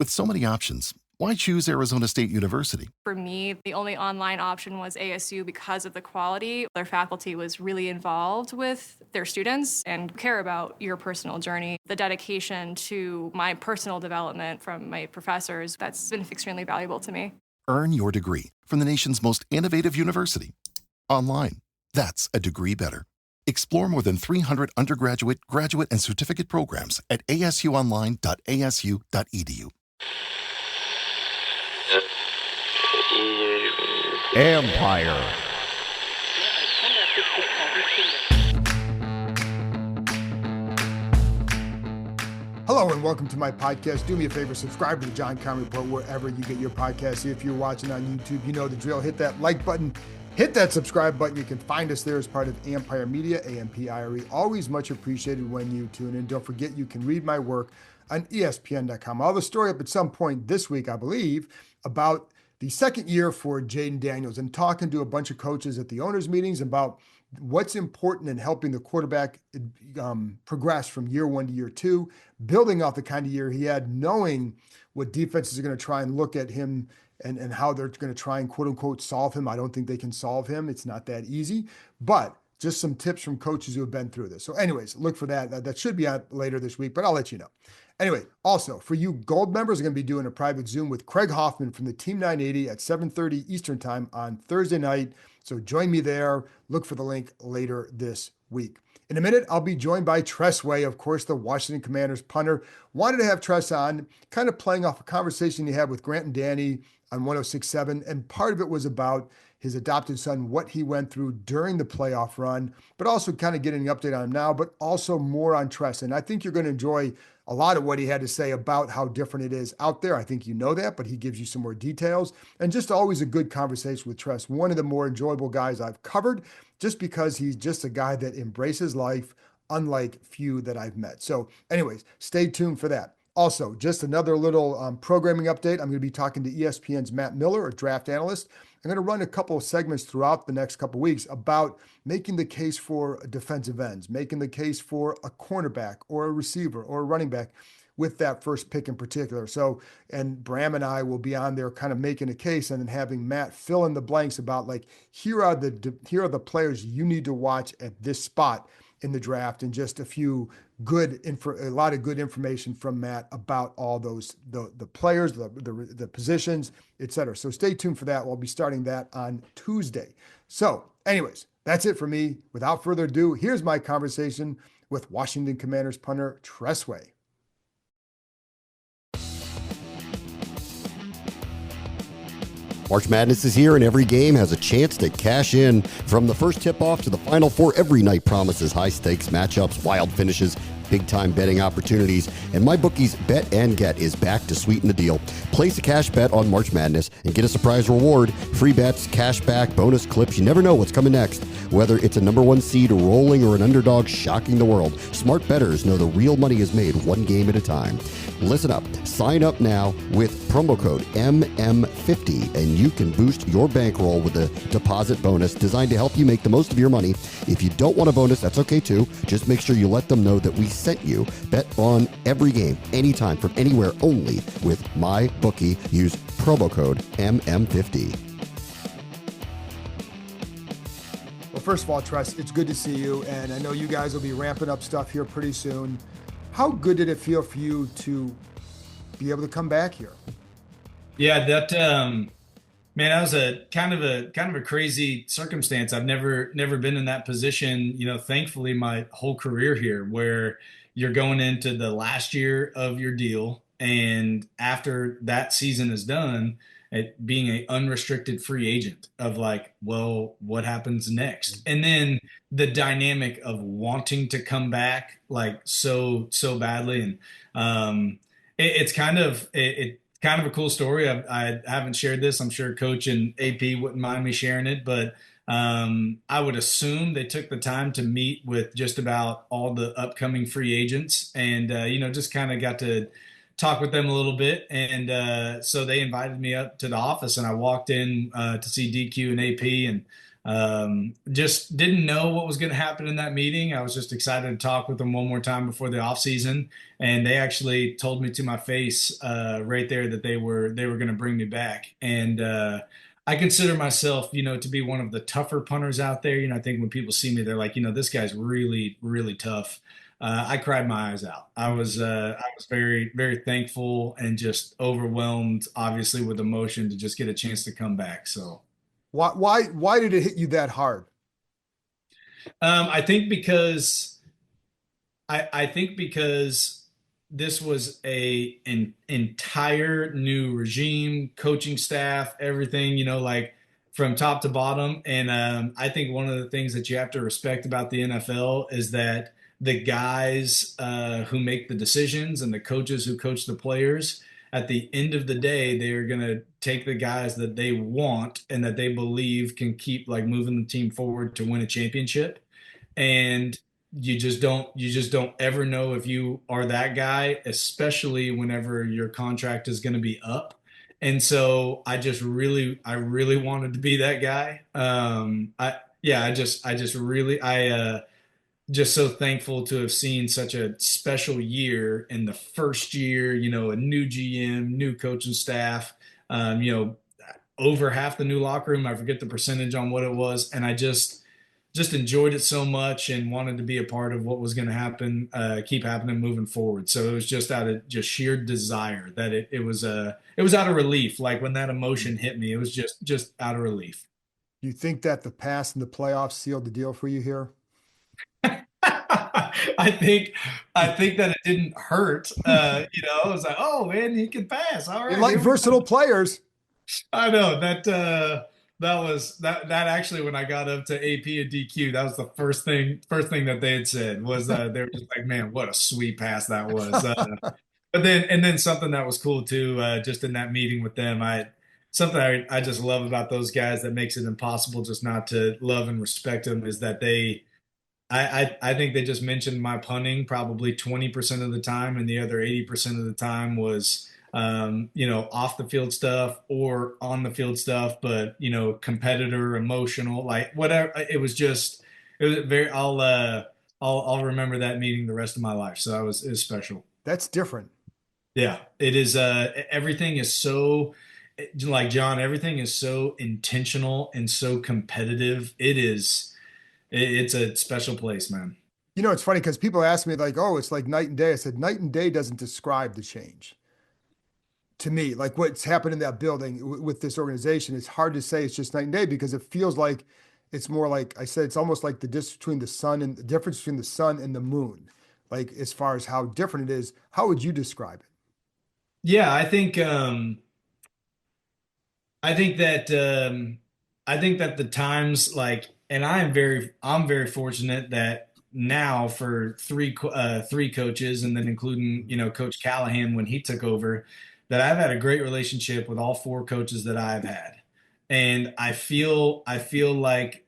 With so many options, why choose Arizona State University? For me, the only online option was ASU because of the quality. Their faculty was really involved with their students and care about your personal journey. The dedication to my personal development from my professors, that's been extremely valuable to me. Earn your degree from the nation's most innovative university. Online. That's a degree better. Explore more than 300 undergraduate, graduate, and certificate programs at asuonline.asu.edu. Empire. Hello and welcome to my podcast. Do me a favor, subscribe to the John Conn Report wherever you get your podcasts. If you're watching on YouTube, you know the drill. Hit that like button, hit that subscribe button. You can find us there as part of Empire Media, AMPIRE. Always much appreciated when you tune in. Don't forget you can read my work on ESPN.com. I'll have a story up at some point this week, I believe, about the second year for Jaden Daniels and talking to a bunch of coaches at the owners' meetings about what's important in helping the quarterback progress from year one to year two, building off the kind of year he had, knowing what defenses are going to try and look at him and how they're going to try and quote unquote solve him. I don't think they can solve him. It's not that easy, but just some tips from coaches who have been through this. So anyways, look for that. That should be out later this week, but I'll let you know. Anyway, also for you gold members, I'm going to be doing a private Zoom with Craig Hoffman from the Team 980 at 7:30 Eastern time on Thursday night. So join me there. Look for the link later this week. In a minute, I'll be joined by Tress Way, of course, the Washington Commanders punter. Wanted to have Tress on, kind of playing off a conversation he had with Grant and Danny on 106.7, and part of it was about his adopted son, what he went through during the playoff run, but also kind of getting an update on him now, but also more on Tress. And I think you're going to enjoy a lot of what he had to say about how different it is out there. I think you know that, but he gives you some more details. And just always a good conversation with Tress. One of the more enjoyable guys I've covered, just because he's just a guy that embraces life, unlike few that I've met. So anyways, stay tuned for that. Also, just another little programming update. I'm going to be talking to ESPN's Matt Miller, a draft analyst. I'm going to run a couple of segments throughout the next couple of weeks about making the case for defensive ends, making the case for a cornerback or a receiver or a running back with that first pick in particular. So, and Bram and I will be on there kind of making a case and then having Matt fill in the blanks about like, here are the players you need to watch at this spot in the draft, and just a lot of good information from Matt about all those, the players, the positions, etc. So stay tuned for that. We'll be starting that on Tuesday. So anyways, that's it for me. Without further ado, here's my conversation with Washington Commanders punter Tress Way. March Madness is here, and every game has a chance to cash in. From the first tip-off to the Final Four, every night promises high-stakes matchups, wild finishes, big-time betting opportunities, and MyBookie's Bet and Get is back to sweeten the deal. Place a cash bet on March Madness and get a surprise reward, free bets, cash back, bonus clips. You never know what's coming next. Whether it's a number one seed rolling or an underdog shocking the world, smart bettors know the real money is made one game at a time. Listen up. Sign up now with promo code MM50, and you can boost your bankroll with a deposit bonus designed to help you make the most of your money. If you don't want a bonus, that's okay too. Just make sure you let them know that we sent you. Bet on every game, anytime, from anywhere, only with MyBookie. Use promo code MM50. Well, first of all, Tress, it's good to see you, and I know you guys will be ramping up stuff here pretty soon. How good did it feel for you to be able to come back here? Yeah, man, that was a kind of a crazy circumstance. I've never been in that position, thankfully my whole career here, where you're going into the last year of your deal, and after that season is done, being an unrestricted free agent of like, well, what happens next? And then the dynamic of wanting to come back like so badly. And it's kind of a cool story. I haven't shared this. I'm sure Coach and AP wouldn't mind me sharing it, but I would assume they took the time to meet with just about all the upcoming free agents, and just kind of got to talk with them a little bit. And so they invited me up to the office, and I walked in to see DQ and AP, and Just didn't know what was going to happen in that meeting. I was just excited to talk with them one more time before the off season, and they actually told me to my face right there that they were going to bring me back. And I consider myself, to be one of the tougher punters out there. I think when people see me, they're like, this guy's really, really tough. I cried my eyes out. I was very, very thankful and just overwhelmed, obviously, with emotion to just get a chance to come back. So. Why did it hit you that hard? I think because I think because this was an entire new regime, coaching staff, everything, like from top to bottom. And I think one of the things that you have to respect about the NFL is that the guys who make the decisions and the coaches who coach the players, at the end of the day, they are going to take the guys that they want and that they believe can keep like moving the team forward to win a championship. And you just don't ever know if you are that guy, especially whenever your contract is going to be up. And so I really wanted to be that guy. Just so thankful to have seen such a special year in the first year, a new GM, new coaching staff, over half the new locker room. I forget the percentage on what it was. And I just enjoyed it so much and wanted to be a part of what was going to happen, keep happening moving forward. So it was just out of just sheer desire that it was out of relief. Like when that emotion hit me, it was just out of relief. Do you think that the pass in the playoffs sealed the deal for you here? I think that it didn't hurt. I was like, oh man, he can pass. All You right, like here we versatile players. I know that was that actually when I got up to AP and DQ, that was the first thing that they had said was they were just like, man, what a sweet pass that was. But then something that was cool too, just in that meeting with them, something I just love about those guys that makes it impossible just not to love and respect them is that I think they just mentioned my punting probably 20% of the time, and the other 80% of the time was off the field stuff or on the field stuff, but competitor, emotional, like whatever. It was very. I'll remember that meeting the rest of my life. So it was special. That's different. Yeah, it is. Everything is so like John. Everything is so intentional and so competitive. It's a special place, man. It's funny because people ask me like, "Oh, it's like night and day." I said, "Night and day doesn't describe the change." To me, like what's happened in that building with this organization, it's hard to say it's just night and day because it feels like it's more like I said, it's almost like the difference between the sun and the moon. Like as far as how different it is, how would you describe it? Yeah, I think that the times like, and I'm very fortunate that now for three coaches, and then including Coach Callahan when he took over, that I've had a great relationship with all four coaches that I've had, and I feel like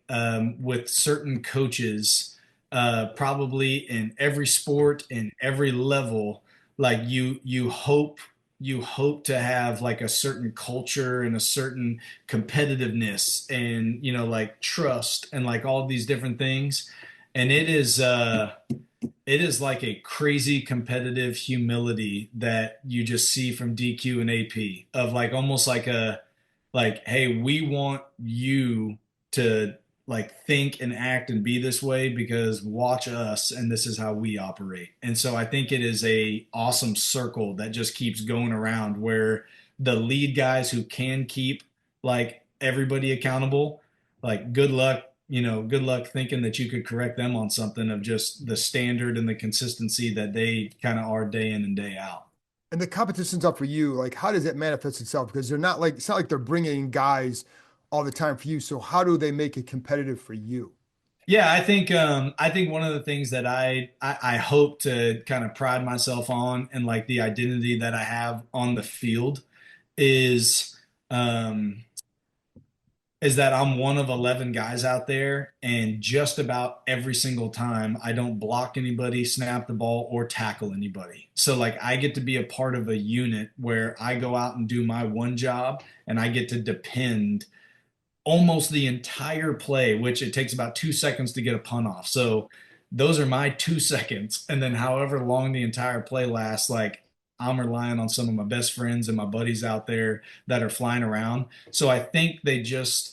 with certain coaches, probably in every sport, in every level, like you hope to have like a certain culture and a certain competitiveness and like trust and like all these different things, and it is like a crazy competitive humility that you just see from DQ and AP of like almost like hey, we want you to like think and act and be this way because watch us and this is how we operate. And so I think it is a awesome circle that just keeps going around where the lead guys who can keep like everybody accountable, like good luck thinking that you could correct them on something of just the standard and the consistency that they kind of are day in and day out. And the competition's up for you. Like, how does it manifest itself? Because they're not like it's not like they're bringing in guys all the time for you. So how do they make it competitive for you? Yeah, I think one of the things that I hope to kind of pride myself on and like the identity that I have on the field is um is that I'm one of 11 guys out there, and just about every single time I don't block anybody, snap the ball, or tackle anybody. So like I get to be a part of a unit where I go out and do my one job, and I get to depend almost the entire play, which it takes about 2 seconds to get a punt off. So those are my 2 seconds. And then however long the entire play lasts, like I'm relying on some of my best friends and my buddies out there that are flying around. So I think they just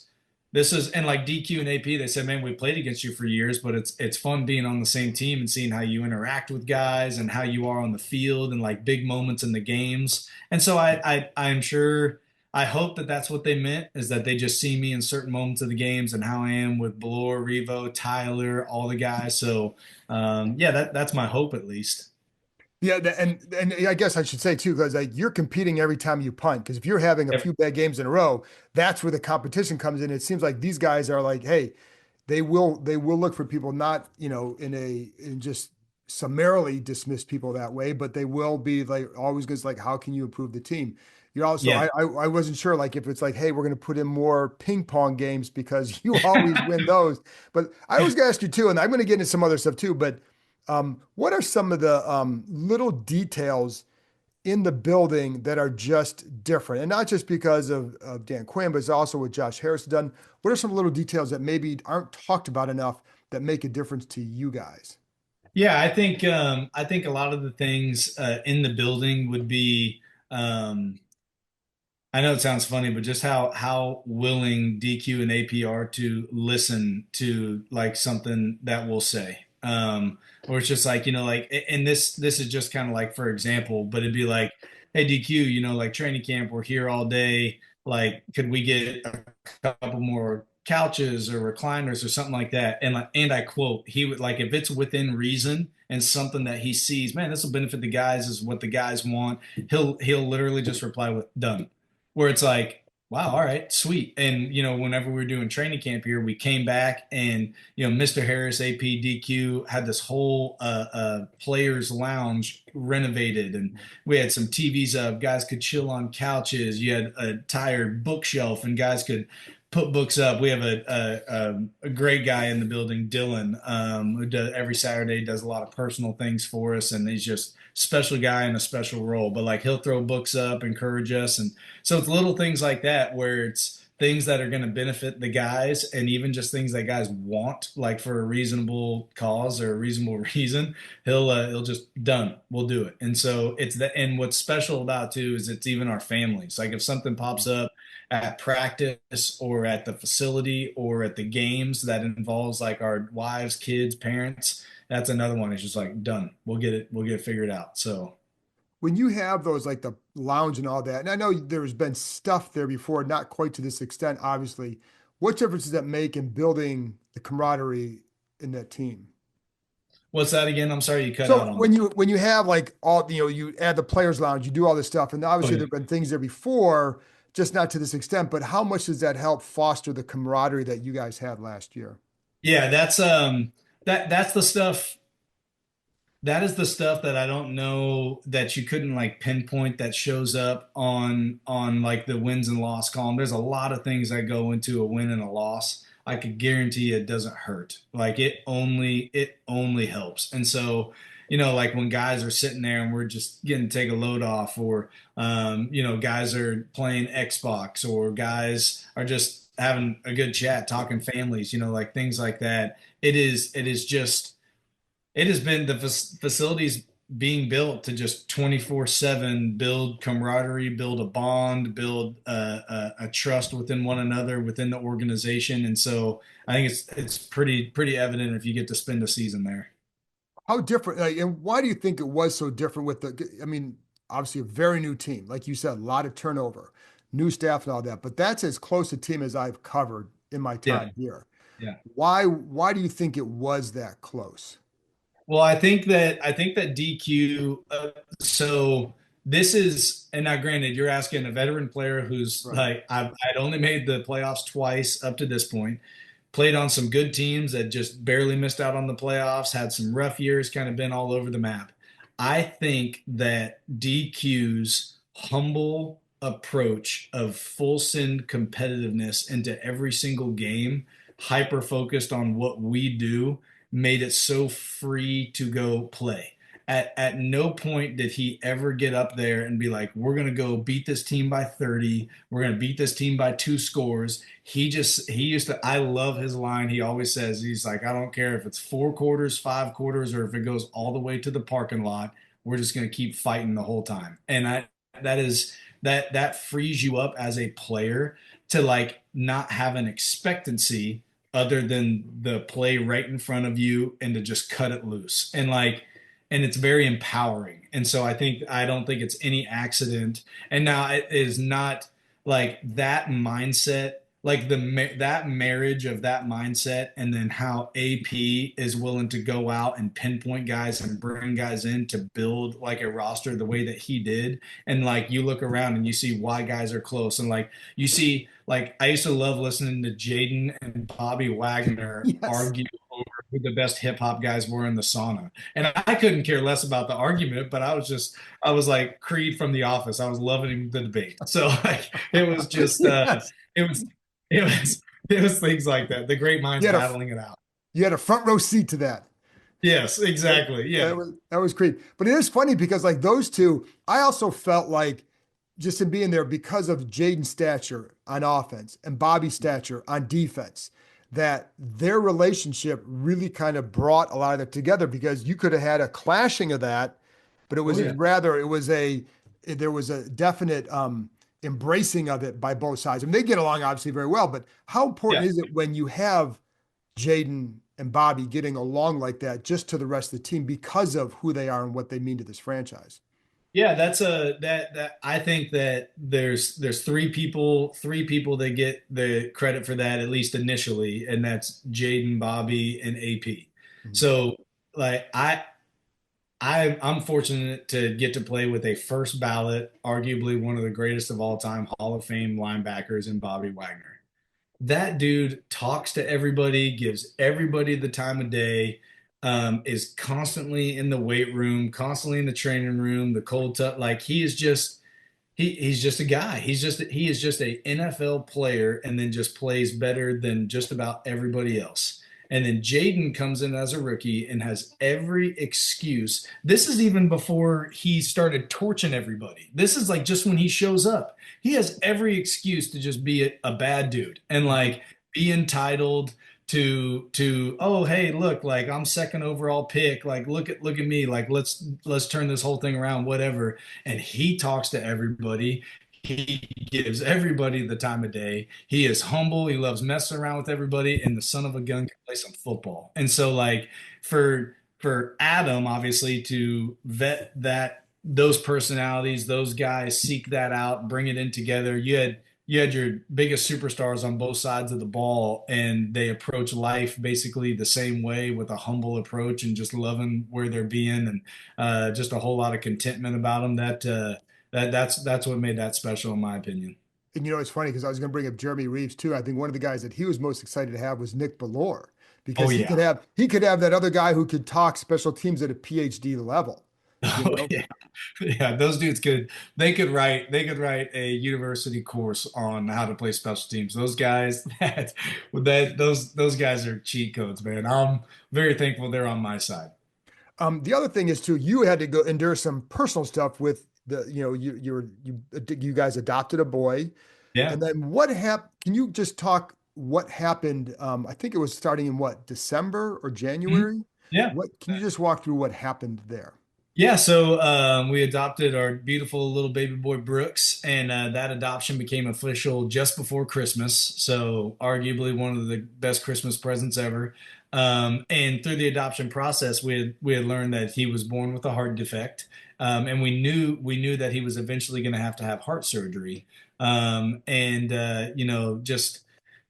this is and like DQ and AP, they said, man, we played against you for years, but it's fun being on the same team and seeing how you interact with guys and how you are on the field and like big moments in the games. And so I'm sure I hope that that's what they meant, is that they just see me in certain moments of the games and how I am with Bloor, Revo, Tyler, all the guys. So yeah, that's my hope at least. Yeah, and I guess I should say too, because like you're competing every time you punt. Because if you're having a Yep. few bad games in a row, that's where the competition comes in. It seems like these guys are like, hey, they will look for people, not in just summarily dismiss people that way, but they will be like always goes like, how can you improve the team? You're also Yeah. I wasn't sure like if it's like, hey, we're going to put in more ping pong games because you always win those. But I was going to ask you too, and I'm going to get into some other stuff too. But what are some of the little details in the building that are just different? And not just because of Dan Quinn, but it's also what Josh Harris has done. What are some little details that maybe aren't talked about enough that make a difference to you guys? Yeah, I think a lot of the things in the building would be um, I know it sounds funny, but just how willing DQ and AP are to listen to like something that we'll say. Or it's just like, like, and this is just kind of like, for example, but it'd be like, hey DQ, like training camp, we're here all day. Like, could we get a couple more couches or recliners or something like that? And I quote, he would like, if it's within reason and something that he sees, man, this will benefit the guys, is what the guys want. He'll literally just reply with done, where it's like, wow, all right, sweet. And whenever we were doing training camp here, we came back and Mr. Harris, AP, DQ had this whole players lounge renovated, and we had some TVs up. Guys could chill on couches. You had a tired bookshelf, and guys could put books up. We have a great guy in the building, Dylan, who does every Saturday, does a lot of personal things for us, and he's just special guy in a special role. But like he'll throw books up, encourage us, and so it's little things like that where it's things that are going to benefit the guys, and even just things that guys want, like for a reasonable cause or a reasonable reason. He'll just done. We'll do it. And so it's that. And what's special about too is it's even our families. Like if something pops up at practice or at the facility or at the games that involves like our wives, kids, parents, that's another one. It's just like done. We'll get it figured out. So When you have those like the lounge and all that, and I know there's been stuff there before, not quite to this extent, obviously. What difference does that make in building the camaraderie in that team? what's that again? I'm sorry, you cut out So on me. when you have like all you add the players lounge, you do all this stuff, and Oh, obviously yeah. there've been things there before, just not to this extent. But how much does that help foster the camaraderie that you guys had last year? Yeah, that's the stuff. That is the stuff that I don't know that you couldn't like pinpoint that shows up on like the wins and loss column. There's a lot of things that go into a win and a loss. I could guarantee you it doesn't hurt. Like it only helps. And so, like when guys are sitting there and we're just getting to take a load off, or guys are playing Xbox, or guys are just having a good chat, talking families, like things like that. It is just it has been the facilities being built to just 24/7 build camaraderie, build a bond, build a trust within one another, within the organization. And so I think it's pretty evident if you get to spend a season there. How different, like, and why do you think it was so different with the? I mean, obviously a very new team, like you said, a lot of turnover, new staff, and all that. But that's as close a team as I've covered in my Yeah, time here. yeah. Why do you think it was that close? Well, I think that DQ. So this is, and now granted, you're asking a veteran player who's Right. like I'd only made the playoffs twice up to this point, played on some good teams that just barely missed out on the playoffs, had some rough years, kind of been all over the map. I think that DQ's humble approach of full send competitiveness into every single game, hyper focused on what we do, made it so free to go play. At no point did he ever get up there and be like, we're going to go beat this team by 30. We're going to beat this team by 2 scores. He used to, I love his line. He always says, he's like, I don't care if it's 4 quarters, 5 quarters, or if it goes all the way to the parking lot. We're just going to keep fighting the whole time. And that frees you up as a player to like not have an expectancy other than the play right in front of you and to just cut it loose. And it's very empowering. And so I don't think it's any accident. And now it is not like that mindset, like that marriage of that mindset, and then how AP is willing to go out and pinpoint guys and bring guys in to build like a roster the way that he did. And like you look around and you see why guys are close, and like you see, like I used to love listening to Jaden and Bobby Wagner argue over who the best hip hop guys were in the sauna. And I couldn't care less about the argument, but I was like Creed from The Office. I was loving the debate. So like it was just it was it was things like that. The great minds battling it out. You had a front row seat to that. Yes, exactly. Yeah. That was great. But it is funny because like those two, I also felt like just in being there because of Jaden's stature on offense and Bobby's stature on defense, that their relationship really kind of brought a lot of it together, because you could have had a clashing of that, but it was there was a definite embracing of it by both sides. I mean, they get along obviously very well, but how important is it when you have Jaden and Bobby getting along like that just to the rest of the team because of who they are and what they mean to this franchise? Yeah, that I think that there's three people that get the credit for that, at least initially, and that's Jaden, Bobby, and AP. Mm-hmm. So like I'm fortunate to get to play with a first ballot, arguably one of the greatest of all time, Hall of Fame linebackers in Bobby Wagner. That dude talks to everybody, gives everybody the time of day, is constantly in the weight room, constantly in the training room, the cold tub. Like he's just a guy. He is just a NFL player, and then just plays better than just about everybody else. And then Jaden comes in as a rookie and has every excuse. This is even before he started torching everybody. This is like just when he shows up. He has every excuse to just be a bad dude and like be entitled to oh, hey, look, like I'm second overall pick. Like look at me. Like let's turn this whole thing around, whatever. And he talks to everybody. He gives everybody the time of day. He is humble. He loves messing around with everybody, and the son of a gun can play some football. And so like for Adam, obviously, to vet those personalities, those guys, seek that out, bring it in together. You had your biggest superstars on both sides of the ball, and they approach life basically the same way, with a humble approach and just loving where they're being, and just a whole lot of contentment about them. That's what made that special, in my opinion. And it's funny because I was going to bring up Jeremy Reeves too. I think one of the guys that he was most excited to have was Nick Bellore, because he could have that other guy who could talk special teams at a PhD level. Yeah. Those dudes could write a university course on how to play special teams. Those guys those guys are cheat codes, man. I'm very thankful they're on my side. The other thing is too, you had to go endure some personal stuff with you guys adopted a boy. Yeah. And then what happened? Can you just talk what happened? I think it was starting in December or January? Mm-hmm. Yeah. Can you just walk through what happened there? Yeah, so we adopted our beautiful little baby boy Brooks, and that adoption became official just before Christmas. So arguably one of the best Christmas presents ever. And through the adoption process, we had learned that he was born with a heart defect, and we knew that he was eventually going to have heart surgery. Just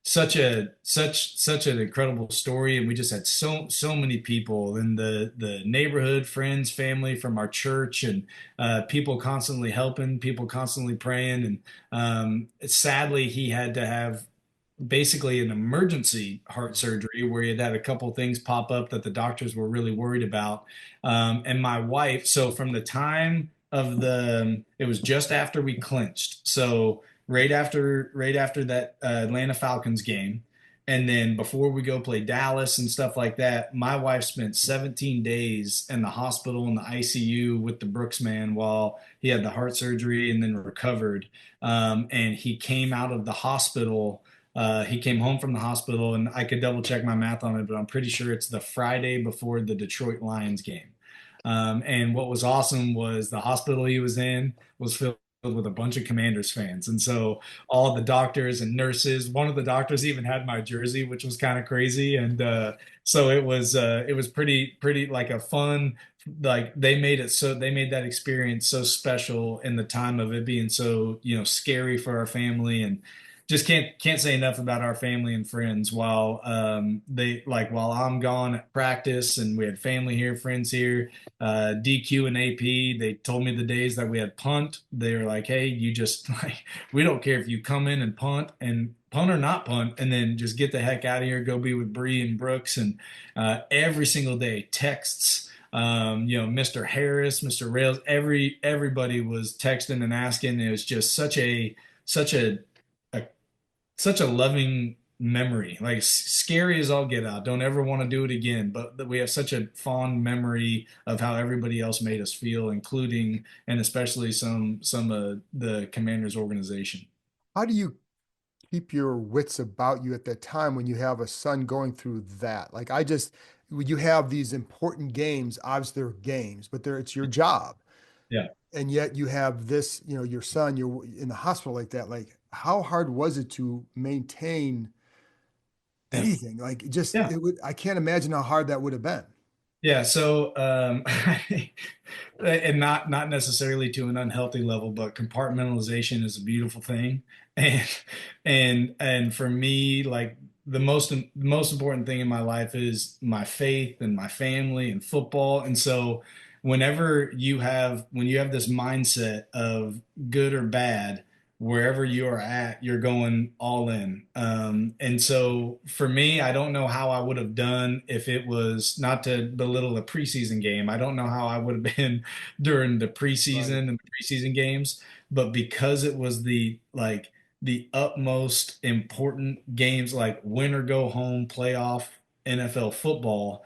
such an incredible story, and we just had so many people in the neighborhood, friends, family from our church, and people constantly helping, people constantly praying. And sadly, he had to have basically an emergency heart surgery where he had a couple of things pop up that the doctors were really worried about. And my wife, so from the time of it was just after we clinched, so right after that Atlanta Falcons game, And then before we go play Dallas and stuff like that, my wife spent 17 days in the hospital in the ICU with the Brooks man while he had the heart surgery and then recovered. And he came out of the hospital. He came home from the hospital, and I could double check my math on it, but I'm pretty sure it's the Friday before the Detroit Lions game. And what was awesome was the hospital he was in was filled with a bunch of Commanders fans. And so all the doctors and nurses, one of the doctors even had my jersey, which was kind of crazy. And so it was pretty like a fun, like they made that experience so special in the time of it being so, scary for our family. And just can't say enough about our family and friends while while I'm gone at practice, and we had family here, friends here, DQ and AP. They told me the days that we had punt, they were like, hey, you just like, we don't care if you come in and punt or not punt, and then just get the heck out of here, go be with Bree and Brooks. And every single day texts, Mr. Harris, Mr. Rails, everybody was texting and asking. It was just such a such a loving memory, like scary as all get out. Don't ever want to do it again, but we have such a fond memory of how everybody else made us feel, including and especially some of the Commanders organization. How do you keep your wits about you at that time when you have a son going through that? Like when you have these important games, obviously they're games, but it's your job. Yeah. And yet you have this, your son, you're in the hospital like that. Like, how hard was it to maintain Yeah. anything? Like, Yeah. I can't imagine how hard that would have been. Yeah, so and not necessarily to an unhealthy level, but compartmentalization is a beautiful thing. And and for me, like the most important thing in my life is my faith and my family and football. And so when you have this mindset of good or bad, wherever you are at, you're going all in. And so for me, I don't know how I would have done if it was not to belittle a preseason game. I don't know how I would have been during the Right. preseason and the preseason games, but because it was the utmost important games, like win or go home playoff NFL football,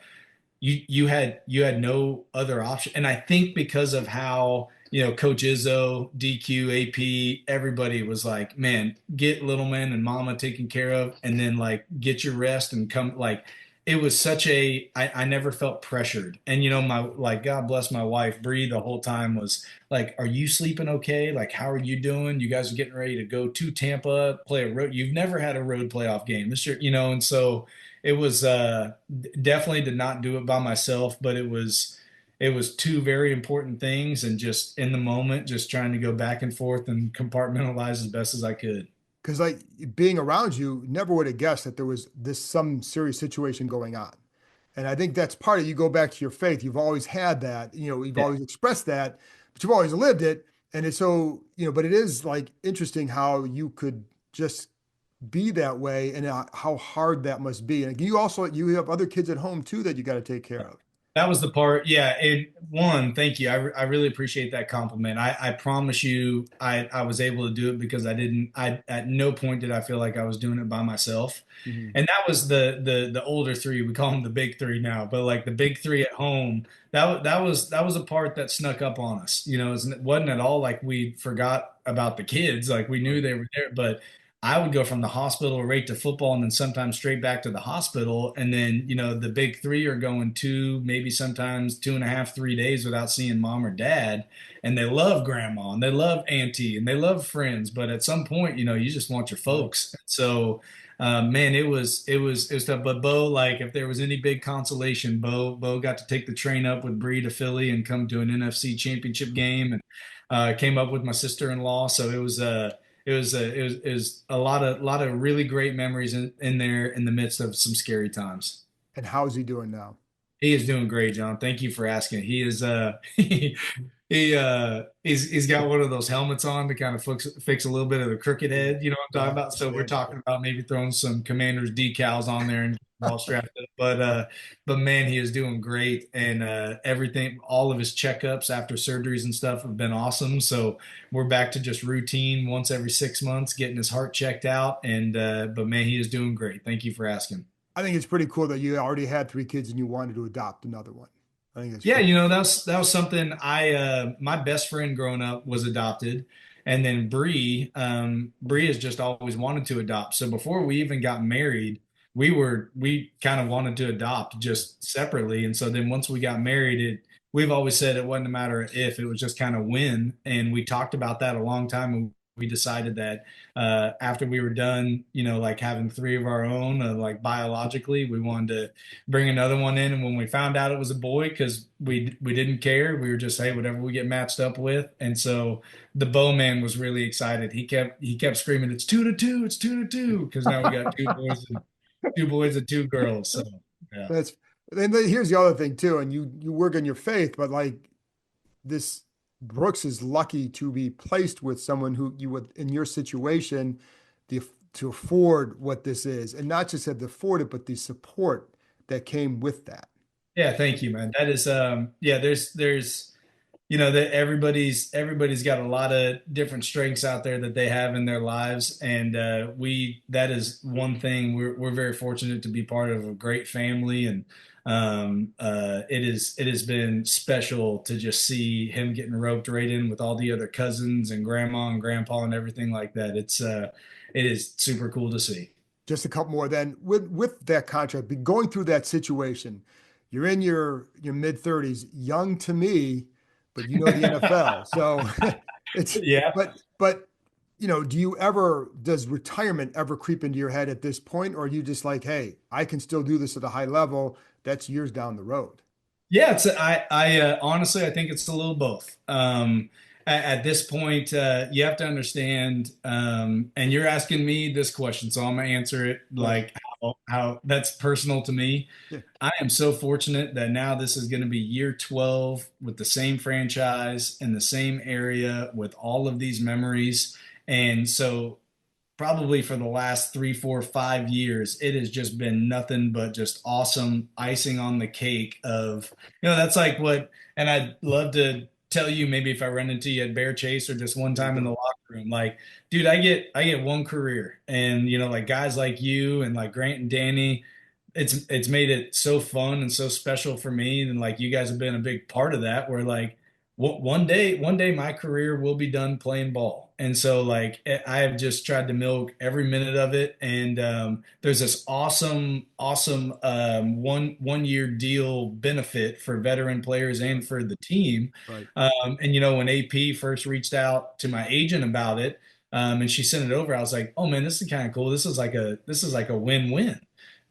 you had no other option. And I think because of how, Coach Izzo, DQ, AP, everybody was like, man, get little man and mama taken care of, and then like get your rest and come. Like it was I never felt pressured. And my, like, God bless my wife, Bree, the whole time was like, are you sleeping okay? Like, how are you doing? You guys are getting ready to go to Tampa, play a road. You've never had a road playoff game this year, and so it was definitely did not do it by myself, but it was two very important things, and just in the moment, just trying to go back and forth and compartmentalize as best as I could. Because like being around you, never would have guessed that there was some serious situation going on. And I think that's part of you go back to your faith. You've always had that, you've Yeah. always expressed that, but you've always lived it. And it's so, but it is like interesting how you could just be that way and how hard that must be. And you have other kids at home too that you got to take care of. That was the part. Yeah. Thank you. I really appreciate that compliment. I promise you, I was able to do it because at no point did I feel like I was doing it by myself. Mhm. And that was the older three. We call them the big three now, but like the big three at home, that was a part that snuck up on us. It wasn't at all like we forgot about the kids. Like we knew they were there, but I would go from the hospital right to football, and then sometimes straight back to the hospital. And then, the big three are going maybe sometimes 2.5, 3 days without seeing mom or dad. And they love grandma and they love auntie and they love friends. But at some point, you just want your Right. folks. So, man, it was tough. But Bo, like if there was any big consolation, Bo got to take the train up with Bree to Philly and come to an NFC championship game, and came up with my sister-in-law. So it was a lot of really great memories in there in the midst of some scary times. And how's he doing now? He is doing great, John. Thank you for asking. He is he's got one of those helmets on to kind of fix a little bit of the crooked head, you know what I'm talking about? So we're talking about maybe throwing some Commanders decals on there and all strapped up. But man, he is doing great, and everything, all of his checkups after surgeries and stuff have been awesome. So we're back to just routine once every 6 months, getting his heart checked out, and but man, he is doing great. Thank you for asking. I think it's pretty cool that you already had 3 kids and you wanted to adopt another one. I think it's Yeah, pretty. that was something my best friend growing up was adopted, and then Bree has just always wanted to adopt. So before we even got married, we kind of wanted to adopt just separately, and so then once we got married, we've always said it wasn't a matter of if, it was just kind of when, and we talked about that a long time, and we decided that after we were done, like having three of our own, like biologically, we wanted to bring another one in. And when we found out it was a boy, because we didn't care, we were just, hey, whatever we get matched up with. And so the bowman was really excited. He kept screaming, "It's 2-2, it's 2-2," because now we got two boys and two girls. So yeah. That's then here's the other thing too, and you work on your faith, but like this Brooks is lucky to be placed with someone who you would in your situation to afford what this is, and not just have to afford it, but the support that came with that. Yeah, thank you, man. That is yeah, there's that everybody's got a lot of different strengths out there that they have in their lives, and we that is one thing, we're very fortunate to be part of a great family, and it has been special to just see him getting roped right in with all the other cousins and grandma and grandpa and everything like that. It is super cool to see. Just a couple more then with that contract, going through that situation. You're in your mid 30s, young to me, but you know the NFL. So it's Yeah. but does retirement ever creep into your head at this point? Or are you just like, hey, I can still do this at a high level? That's years down the road. Yeah, I honestly, I think it's a little both. At this point, you have to understand, and you're asking me this question, so I'm gonna answer it Right. like how that's personal to me. Yeah. I am so fortunate that now this is going to be year 12 with the same franchise in the same area with all of these memories, and so probably for the last 3, 4, 5 years, it has just been nothing but just awesome icing on the cake of, that's like what, and I'd love to tell you maybe if I run into you at Bear Chase or just one There you time in the go. locker room, like, dude, I get one career, and like guys like you and like Grant and Danny, it's made it so fun and so special for me, and like you guys have been a big part of that, where like one day my career will be done playing ball, and so like I have just tried to milk every minute of it, and there's this awesome one year deal benefit for veteran players and for the team. Right. And when AP first reached out to my agent about it, and she sent it over, I was like, oh man, this is kind of cool. This is like a win-win.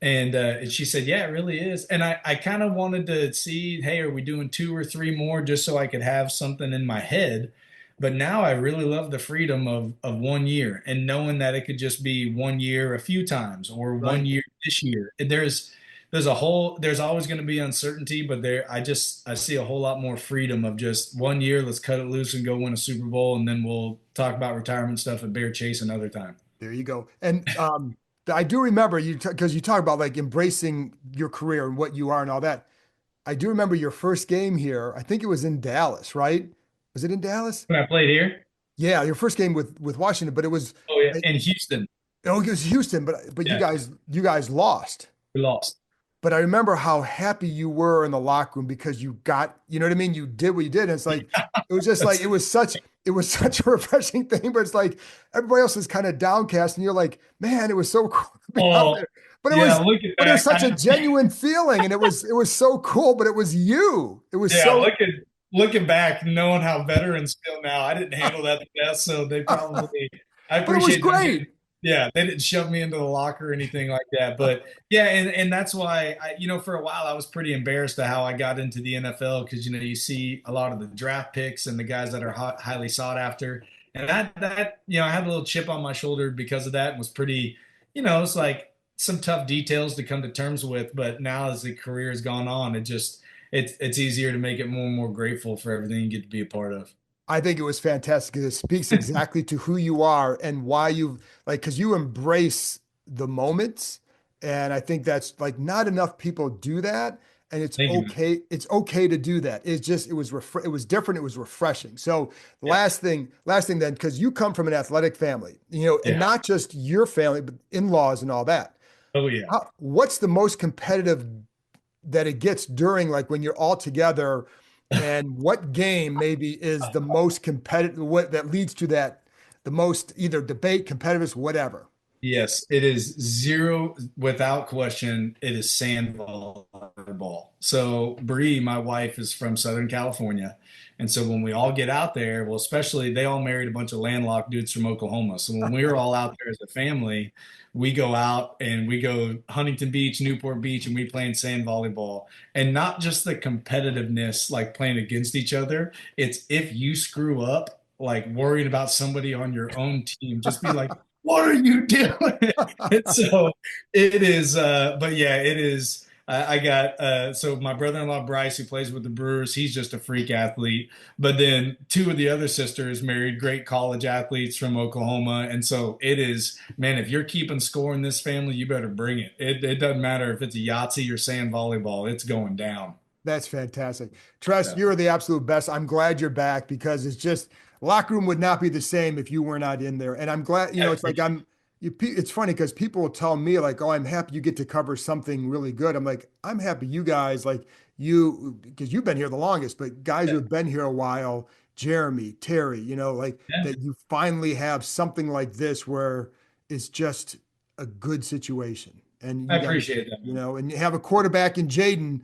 And she said, yeah, it really is. And I kind of wanted to see, hey, are we doing 2 or 3 more, just so I could have something in my head. But now I really love the freedom of one year, and knowing that it could just be one year a few times, or one Right. year this year. There's always going to be uncertainty, but I see a whole lot more freedom of just one year. Let's cut it loose and go win a Super Bowl, and then we'll talk about retirement stuff at Bear Chase another time. There you go. And I do remember you because you talk about like embracing your career and what you are and all that. I do remember your first game here. I think it was in Dallas, right? Was it in Dallas? When I played here, Yeah, your first game with Washington, but it was oh yeah, in Houston, oh, it was Houston, but you yeah, guys lost. we lost. But I remember how happy you were in the locker room because you got, you know what I mean? You did what you did. And it's like, it was just like, it was such a refreshing thing, but it's like everybody else is kind of downcast and you're like, man, it was so cool to be out Oh, there. But it yeah, was, looking but it was back, such a genuine feeling and it was so cool, but it was you. It was yeah, so, looking back, knowing how veterans feel now, I didn't handle that the best, so they but probably, I it was appreciate them. great. Yeah, they didn't shove me into the locker or anything like that. But yeah, and that's why for a while I was pretty embarrassed at how I got into the NFL, because you see a lot of the draft picks and the guys that are highly sought after, and that I had a little chip on my shoulder because of that, and was pretty, it's like some tough details to come to terms with. But now as the career has gone on, it's easier to make it more and more grateful for everything you get to be a part of. I think it was fantastic because it speaks exactly to who you are and why you like, because you embrace the moments. And I think that's like not enough people do that. And it's Thank you, man. okay. It's okay to do that. It's just, it was different. It was refreshing. So Yeah. last thing then, because you come from an athletic family, you know, and Yeah. not just your family, but in-laws and all that. Oh yeah. What's the most competitive that it gets during, like when you're all together, and what game maybe is the most competitive, what that leads to that, the most either debate, competitiveness, whatever? Yes, it is zero without question. It is sand volleyball. So Bree, my wife, is from Southern California. And so when we all get out there, well, especially they all married a bunch of landlocked dudes from Oklahoma. So when we were all out there as a family, we go out and we go Huntington Beach, Newport Beach, and we play in sand volleyball. And not just the competitiveness, like playing against each other. It's if you screw up, like worrying about somebody on your own team, just be like, what are you doing? And so it is, but yeah, it is. I got so my brother-in-law Bryce, who plays with the Brewers, he's just a freak athlete. But then two of the other sisters married great college athletes from Oklahoma, and so it is, man. If you're keeping score in this family, you better bring it. It doesn't matter if it's a Yahtzee or sand volleyball; it's going down. That's fantastic. Tress, Yeah. you're the absolute best. I'm glad you're back because it's just locker room would not be the same if you were not in there. And I'm glad, you know, it's like it's funny because people will tell me like, oh, I'm happy you get to cover something really good. I'm like, I'm happy you guys like you, because you've been here the longest, but guys who have been here a while, Jeremy, Terry, you know, like Yeah. that you finally have something like this where it's just a good situation. And you I got, appreciate that, you man. know, and you have a quarterback in Jaden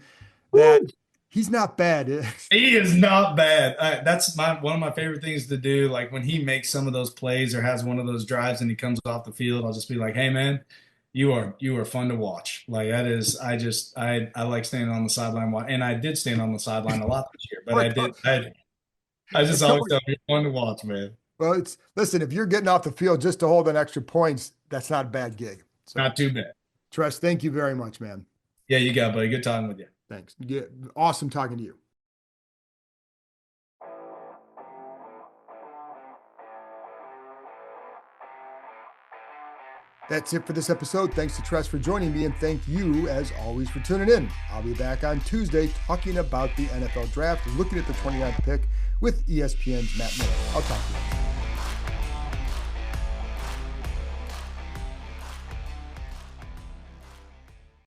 that he's not bad. He is not bad. That's one of my favorite things to do. Like when he makes some of those plays or has one of those drives and he comes off the field, I'll just be like, "Hey, man, you are fun to watch." Like that is, I like standing on the sideline, and I did stand on the sideline a lot this year. But I just always tell you, you're fun to watch, man. Well, listen, if you're getting off the field just to hold an extra points, that's not a bad gig. So, Not too bad. Tress, thank you very much, man. Yeah, you got it, buddy. Good talking with you. Thanks. Awesome talking to you. That's it for this episode. Thanks to Tress for joining me, and thank you, as always, for tuning in. I'll be back on Tuesday talking about the NFL draft, looking at the 29th pick with ESPN's Matt Miller. I'll talk to you.